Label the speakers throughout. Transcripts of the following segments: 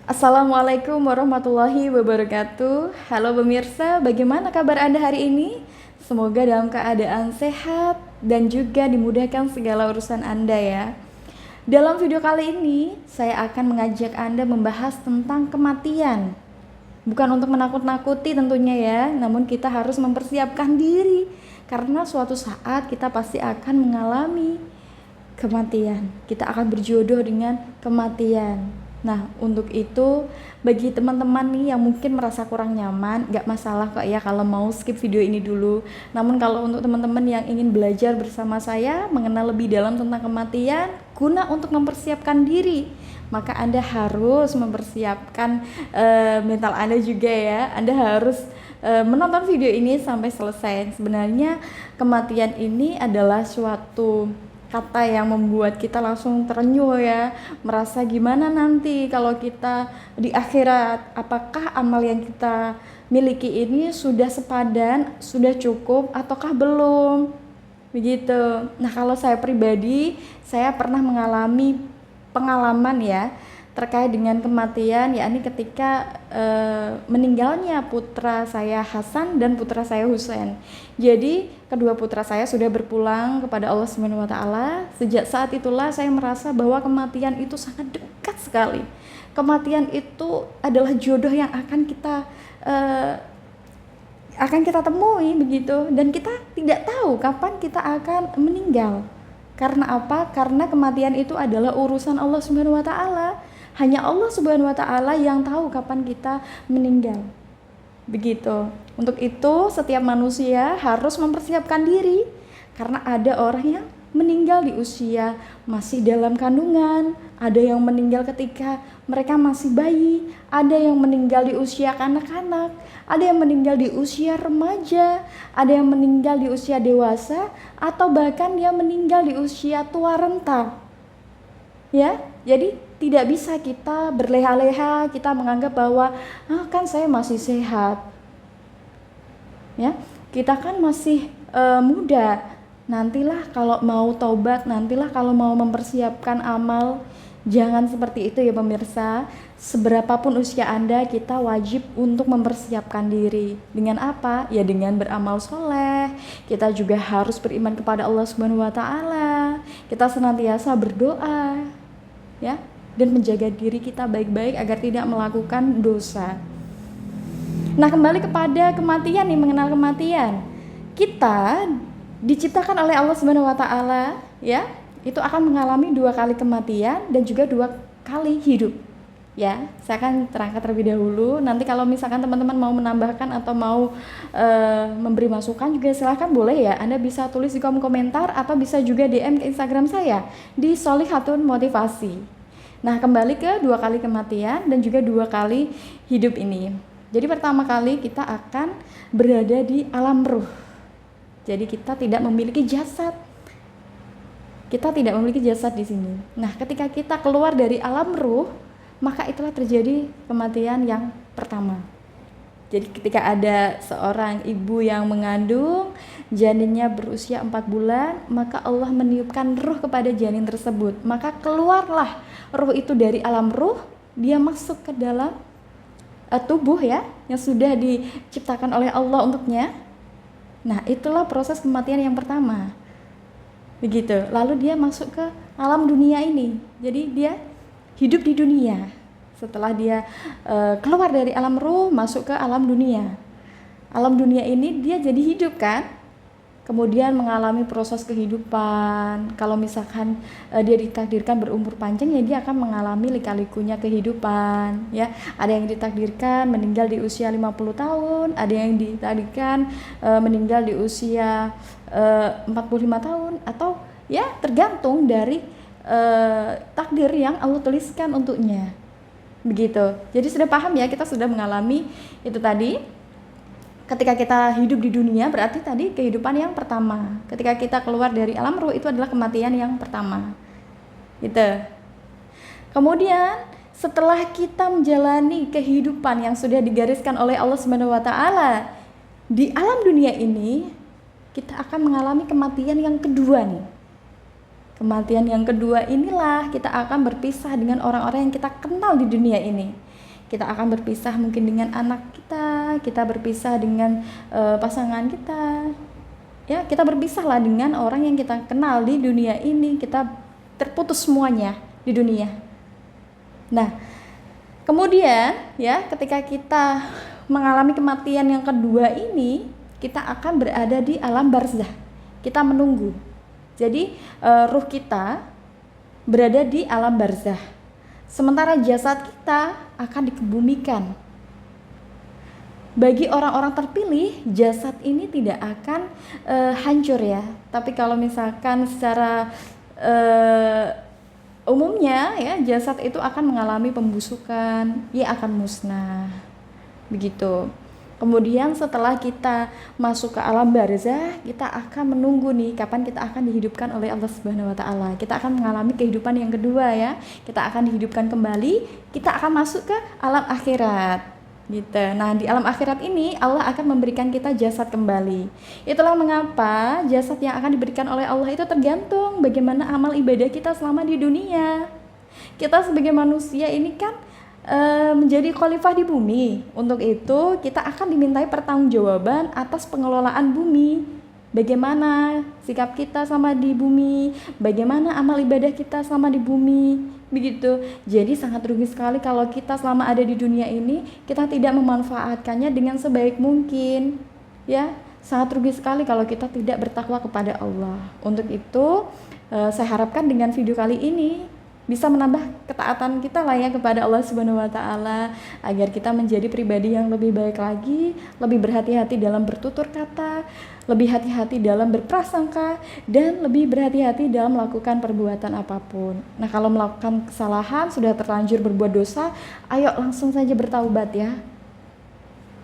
Speaker 1: Assalamualaikum warahmatullahi wabarakatuh. Halo pemirsa, bagaimana kabar Anda hari ini? Semoga dalam keadaan sehat dan juga dimudahkan segala urusan Anda ya. Dalam video kali ini, saya akan mengajak Anda membahas tentang kematian. Bukan untuk menakut-nakuti tentunya ya, namun kita harus mempersiapkan diri karena suatu saat kita pasti akan mengalami kematian. Kita akan berjodoh dengan kematian. Nah, untuk itu bagi teman-teman nih yang mungkin merasa kurang nyaman, gak masalah kok ya kalau mau skip video ini dulu. Namun kalau untuk teman-teman yang ingin belajar bersama saya mengenal lebih dalam tentang kematian guna untuk mempersiapkan diri, maka Anda harus mempersiapkan mental Anda juga ya. Anda harus menonton video ini sampai selesai. Sebenarnya kematian ini adalah suatu kata yang membuat kita langsung terenyuh ya, merasa gimana nanti kalau kita di akhirat, apakah amal yang kita miliki ini sudah sepadan, sudah cukup ataukah belum, begitu. Nah, kalau saya pribadi, saya pernah mengalami pengalaman ya terkait dengan kematian, yakni ketika meninggalnya putra saya Hasan dan putra saya Husain. Jadi kedua putra saya sudah berpulang kepada Allah Subhanahu wa taala. Sejak saat itulah saya merasa bahwa kematian itu sangat dekat sekali. Kematian itu adalah jodoh yang akan kita temui begitu, dan kita tidak tahu kapan kita akan meninggal. Karena apa? Karena kematian itu adalah urusan Allah Subhanahu wa taala. Hanya Allah Subhanahu wa taala yang tahu kapan kita meninggal. Begitu. Untuk itu setiap manusia harus mempersiapkan diri karena ada orang yang meninggal di usia masih dalam kandungan, ada yang meninggal ketika mereka masih bayi, ada yang meninggal di usia kanak-kanak, ada yang meninggal di usia remaja, ada yang meninggal di usia dewasa, atau bahkan dia meninggal di usia tua renta. Ya, jadi tidak bisa kita berleha-leha, kita menganggap bahwa kan saya masih sehat. Ya, kita kan masih muda. Nantilah kalau mau taubat, nantilah kalau mau mempersiapkan amal. Jangan seperti itu ya pemirsa. Seberapapun usia Anda, kita wajib untuk mempersiapkan diri. Dengan apa? Ya dengan beramal soleh. Kita juga harus beriman kepada Allah Subhanahu wa taala. Kita senantiasa berdoa, ya, dan menjaga diri kita baik-baik agar tidak melakukan dosa. Nah, kembali kepada kematian nih, mengenal kematian. Kita diciptakan oleh Allah Subhanahu wa taala, ya, itu akan mengalami 2 kali kematian dan juga 2 kali hidup. Ya, saya akan terangkan terlebih dahulu. Nanti kalau misalkan teman-teman mau menambahkan atau mau memberi masukan juga silahkan, boleh ya. Anda bisa tulis di kolom komentar atau bisa juga DM ke Instagram saya di Solihatun Motivasi. Nah, kembali ke 2 kali kematian dan juga 2 kali hidup ini. Jadi pertama kali kita akan berada di alam ruh. Jadi kita tidak memiliki jasad. Kita tidak memiliki jasad di sini. Nah, ketika kita keluar dari alam ruh, maka itulah terjadi kematian yang pertama. Jadi ketika ada seorang ibu yang mengandung, janinnya berusia 4 bulan, maka Allah meniupkan ruh kepada janin tersebut. Maka keluarlah ruh itu dari alam ruh, dia masuk ke dalam tubuh ya, yang sudah diciptakan oleh Allah untuknya. Nah, itulah proses kematian yang pertama. Begitu. Lalu dia masuk ke alam dunia ini. Jadi dia hidup di dunia. Setelah dia keluar dari alam ruh, masuk ke alam dunia. Alam dunia ini dia jadi hidup kan? Kemudian mengalami proses kehidupan. Kalau misalkan dia ditakdirkan berumur panjang, ya dia akan mengalami lika-likunya kehidupan, ya. Ada yang ditakdirkan meninggal di usia 50 tahun, ada yang ditakdirkan meninggal di usia 45 tahun, atau ya tergantung dari takdir yang Allah tuliskan untuknya. Begitu. Jadi sudah paham ya, kita sudah mengalami itu tadi. Ketika kita hidup di dunia berarti tadi kehidupan yang pertama. Ketika kita keluar dari alam ruh itu adalah kematian yang pertama. Gitu. Kemudian setelah kita menjalani kehidupan yang sudah digariskan oleh Allah Subhanahu wa taala di alam dunia ini, kita akan mengalami kematian yang kedua nih. Kematian yang kedua inilah kita akan berpisah dengan orang-orang yang kita kenal di dunia ini. kita akan berpisah mungkin dengan anak kita berpisah dengan pasangan kita, ya kita berpisah lah dengan orang yang kita kenal di dunia ini, kita terputus semuanya di dunia. Nah, kemudian ya ketika kita mengalami kematian yang kedua ini, kita akan berada di alam barzah. Kita menunggu. Jadi ruh kita berada di alam barzah. Sementara jasad kita akan dikebumikan. Bagi orang-orang terpilih, jasad ini tidak akan hancur ya. Tapi kalau misalkan secara umumnya ya, jasad itu akan mengalami pembusukan, ia akan musnah. Begitu. Kemudian setelah kita masuk ke alam barzah, kita akan menunggu nih kapan kita akan dihidupkan oleh Allah Subhanahu wa taala. Kita akan mengalami kehidupan yang kedua ya. Kita akan dihidupkan kembali, kita akan masuk ke alam akhirat. Gitu. Nah, di alam akhirat ini Allah akan memberikan kita jasad kembali. Itulah mengapa jasad yang akan diberikan oleh Allah itu tergantung bagaimana amal ibadah kita selama di dunia. Kita sebagai manusia ini kan menjadi khalifah di bumi. Untuk itu kita akan dimintai pertanggungjawaban atas pengelolaan bumi. Bagaimana sikap kita selama di bumi, bagaimana amal ibadah kita selama di bumi, begitu. Jadi sangat rugi sekali kalau kita selama ada di dunia ini kita tidak memanfaatkannya dengan sebaik mungkin. Ya, sangat rugi sekali kalau kita tidak bertakwa kepada Allah. Untuk itu saya harapkan dengan video kali ini bisa menambah ketaatan kita lah ya kepada Allah Subhanahu wa taala, agar kita menjadi pribadi yang lebih baik lagi, lebih berhati-hati dalam bertutur kata, lebih hati-hati dalam berprasangka, dan lebih berhati-hati dalam melakukan perbuatan apapun. Nah, kalau melakukan kesalahan, sudah terlanjur berbuat dosa, ayo langsung saja bertaubat ya.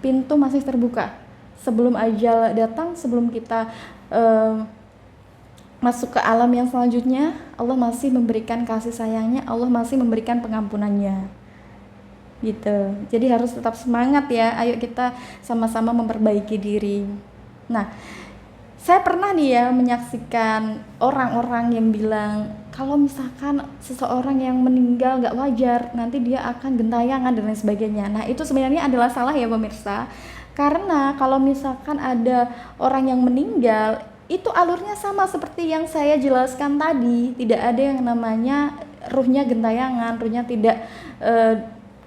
Speaker 1: Pintu masih terbuka. Sebelum ajal datang, sebelum kita masuk ke alam yang selanjutnya, Allah masih memberikan kasih sayangnya, Allah masih memberikan pengampunannya. Gitu. Jadi harus tetap semangat ya. Ayo kita sama-sama memperbaiki diri. Nah, saya pernah nih ya menyaksikan orang-orang yang bilang kalau misalkan seseorang yang meninggal gak wajar, nanti dia akan gentayangan dan lain sebagainya. Nah, itu sebenarnya adalah salah ya pemirsa. Karena kalau misalkan ada orang yang meninggal, itu alurnya sama seperti yang saya jelaskan tadi. Tidak ada yang namanya ruhnya gentayangan, ruhnya tidak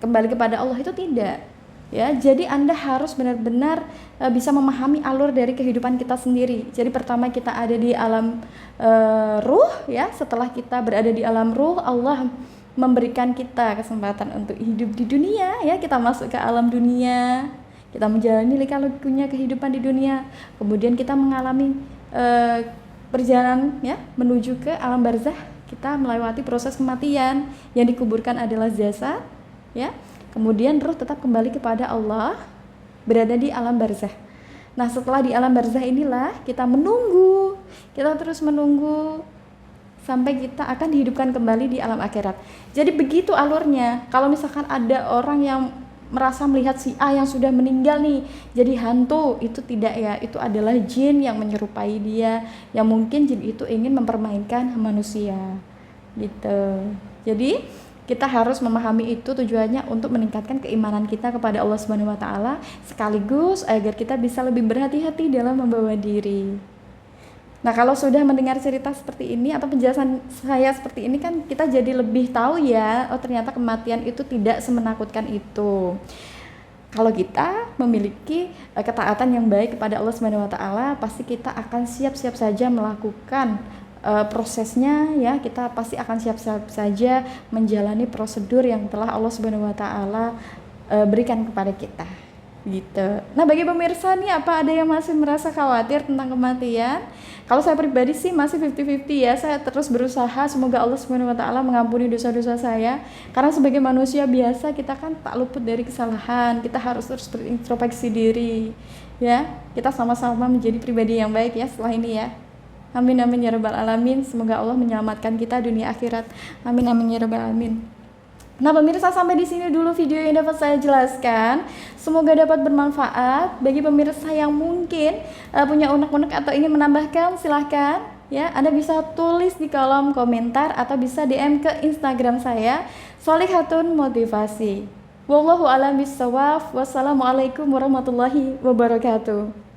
Speaker 1: kembali kepada Allah, itu tidak. Ya, jadi Anda harus benar-benar bisa memahami alur dari kehidupan kita sendiri. Jadi pertama kita ada di alam ruh ya, setelah kita berada di alam ruh, Allah memberikan kita kesempatan untuk hidup di dunia ya, kita masuk ke alam dunia. Kita menjalani lika-likunya kehidupan di dunia. Kemudian kita mengalami perjalanan ya menuju ke alam barzah. Kita melewati proses kematian, yang dikuburkan adalah jasad ya. Kemudian ruh tetap kembali kepada Allah, berada di alam barzah. Nah, setelah di alam barzah inilah kita menunggu, kita terus menunggu sampai kita akan dihidupkan kembali di alam akhirat. Jadi begitu alurnya. Kalau misalkan ada orang yang merasa melihat si A yang sudah meninggal nih jadi hantu, itu tidak ya, itu adalah jin yang menyerupai dia, yang mungkin jin itu ingin mempermainkan manusia gitu. Jadi kita harus memahami itu, tujuannya untuk meningkatkan keimanan kita kepada Allah Subhanahu wa taala, sekaligus agar kita bisa lebih berhati-hati dalam membawa diri. Nah, kalau sudah mendengar cerita seperti ini atau penjelasan saya seperti ini kan kita jadi lebih tahu ya, oh ternyata kematian itu tidak semenakutkan itu. Kalau kita memiliki ketaatan yang baik kepada Allah Subhanahu wa taala, pasti kita akan siap-siap saja melakukan prosesnya ya, kita pasti akan siap-siap saja menjalani prosedur yang telah Allah Subhanahu wa taala berikan kepada kita. Gitu. Nah, bagi pemirsa nih, apa ada yang masih merasa khawatir tentang kematian? Kalau saya pribadi sih masih 50-50 ya. Saya terus berusaha semoga Allah Subhanahu wa taala mengampuni dosa-dosa saya. Karena sebagai manusia biasa kita kan tak luput dari kesalahan. Kita harus terus berintrospeksi diri. Ya, kita sama-sama menjadi pribadi yang baik ya setelah ini ya. Amin amin ya rabbal alamin. Semoga Allah menyelamatkan kita dunia akhirat. Amin amin ya rabbal alamin. Nah, pemirsa, sampai di sini dulu video yang dapat saya jelaskan. Semoga dapat bermanfaat bagi pemirsa yang mungkin punya unek-unek atau ingin menambahkan, silahkan ya. Anda bisa tulis di kolom komentar atau bisa DM ke Instagram saya, Sholihatun Motivasi. Wallahu a'lam bishawab. Wassalamualaikum warahmatullahi wabarakatuh.